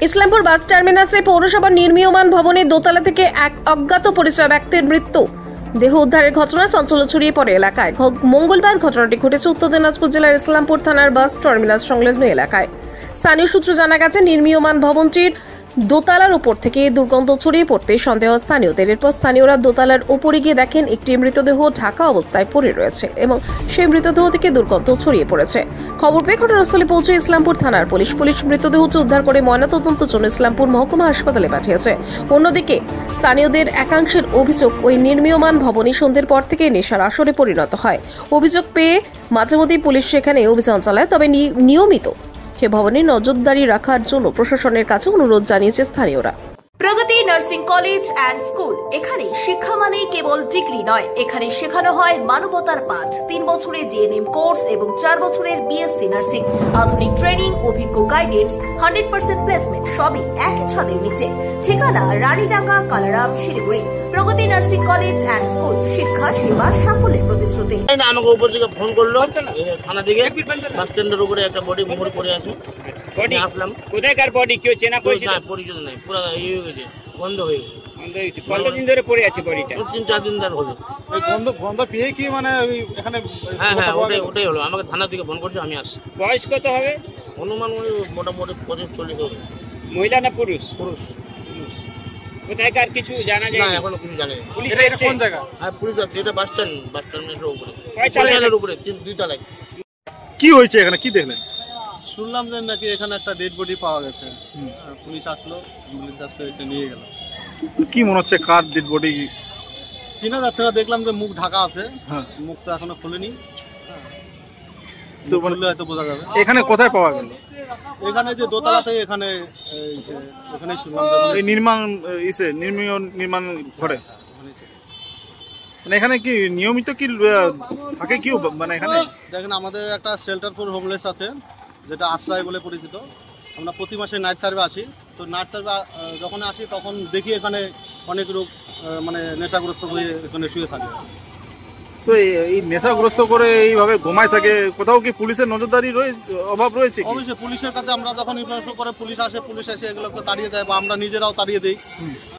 ইসলামপুর বাস টার্মিনাসে পৌরসভার নির্মীয়মান ভবনের দোতলা থেকে এক অজ্ঞাত পরিচয় ব্যক্তির মৃত্যু। দেহ উদ্ধারের ঘটনা চাঞ্চল্য ছড়িয়ে পড়ে এলাকায়। মঙ্গলবার ঘটনাটি ঘটেছে উত্তর দিনাজপুর জেলার ইসলামপুর থানার বাস টার্মিনাস সংলগ্ন এলাকায়। স্থানীয় সূত্রে জানা গেছে, নির্মীয়মান ভবনটির দোতলার উপর থেকে দুর্গন্ধ ছড়িয়ে পড়তে সন্দেহ স্থানীয়দের। এরপর স্থানীয়রা দোতলার উপরে গিয়ে দেখেন একটি মৃতদেহ ঢাকা অবস্থায় পড়ে রয়েছে এবং সেই মৃতদেহ থেকে দুর্গন্ধ ছড়িয়ে পড়েছে। খবর পেয়ে ঘটনাস্থলে পৌঁছে ইসলামপুর থানার পুলিশ মৃতদেহটি উদ্ধার করে ময়নাতদন্তের জন্য ইসলামপুর মহকুমা হাসপাতালে পাঠিয়েছে। অন্যদিকে স্থানীয়দের একাংশের অভিযোগ, ওই নির্মীয়মান ভবনই সন্ধ্যের পর থেকে নেশার আসরে পরিণত হয়। অভিযোগ পেয়ে মাঝে মধ্যেই পুলিশ সেখানে অভিযান চালায়, তবে নিয়মিত সে ভবনে নজরদারি রাখার জন্য প্রশাসনের কাছে অনুরোধ জানিয়েছে স্থানীয়রা। প্রগতি নার্সিং কলেজ অ্যান্ড স্কুল। এখানে শিক্ষা মানে কেবল ডিগ্রি নয়, এখানে শেখানো হয় মানবতার পাঠ। 3 বছরের জিএনএম কোর্স এবং 4 বছরের বিএসসি নার্সিং। আধুনিক ট্রেনিং, অভিজ্ঞ গাইডেন্স, 100% প্লেসমেন্ট, সবই একই ছাদের নিচে। ঠিকানা রানীডাঙ্গা, কালারাম, শিলিগুড়ি। প্রগতি নার্সিং কলেজ অ্যান্ড স্কুল, শিক্ষা সেবা সাফল্যের প্রতিশ্রুতি। আমাকে উপর থেকে ফোন করলো থানা থেকে, বাস স্ট্যান্ডের উপরে একটা বডি মোড় পড়ে আছে। বডি আসলাম। কোথায়কার বডি? কেউ চেনা পরিচিত? পরিচিত নাই, পুরো ইয়ে হয়ে গেছে, বন্ধ হয়ে গেছে। কতদিন ধরে পড়ে আছে বডিটা? 3-4 দিন ধরে হলো। এই গন্ধ পেয়ে কি মানে এখানে? হ্যাঁ, ওটাই হলো। আমাকে থানা থেকে ফোন করছে, আমি আসছি। বয়স কত হবে? অনুমান মোটামুটি 25-40 হবে। মহিলা না পুরুষ? পুরুষ। কোথায়কার কিছু জানা যায় না, না? এখনো কিছু জানা যায় না। পুলিশ এটা এসেছে? কোন জায়গা? হ্যাঁ, পুলিশ আছে। এটা বাস স্ট্যান্ডের উপরে, কয় তলায়? উপরে 2 তলায়। কি হয়েছে এখানে, কি দেখলেন? শুনলাম যে নাকি এখানে একটা ডেড বডি পাওয়া গেছে। পুলিশ আসলো, অ্যাম্বুলেন্স আসলো, এসে নিয়ে গেল। কি মনে হচ্ছে, কার ডেড বডি? চেনা যাচ্ছে না, দেখলাম যে মুখ ঢাকা আছে। হ্যাঁ, মুখ তো এখনো খুলেনি, তো খুললে হয়তো বোঝা যাবে। এখানে কোথায় পাওয়া গেল? এখানে যে দোতলাতে, এখানে এখানেই শুনলাম যে এই নির্মাণ ঘরে। মানে এখানে কি নিয়মিত কি থাকে কি মানে এখানে? দেখেন, আমাদের একটা শেল্টার ফর হোমলেস আছে, যেটা আশ্রয় বলে পরিচিত। আমরা প্রতি মাসে নাইট সার্ভে আসি। তো নাইট সার্ভে যখন আসি তখন দেখি এখানে অনেক লোক মানে নেশাগ্রস্ত হয়ে এখানে শুয়ে থাকে। তো এই নেশাগ্রস্ত করে এইভাবে ঘুমায় থাকে, কোথাও কি পুলিশের নজরদারি অভাব রয়েছে? অবশ্যই পুলিশের কাছে আমরা যখন ইনফরমেশন করে পুলিশ আসে, পুলিশ এসে এগুলোকে তাড়িয়ে দেয় বা আমরা নিজেরাও তাড়িয়ে দিই।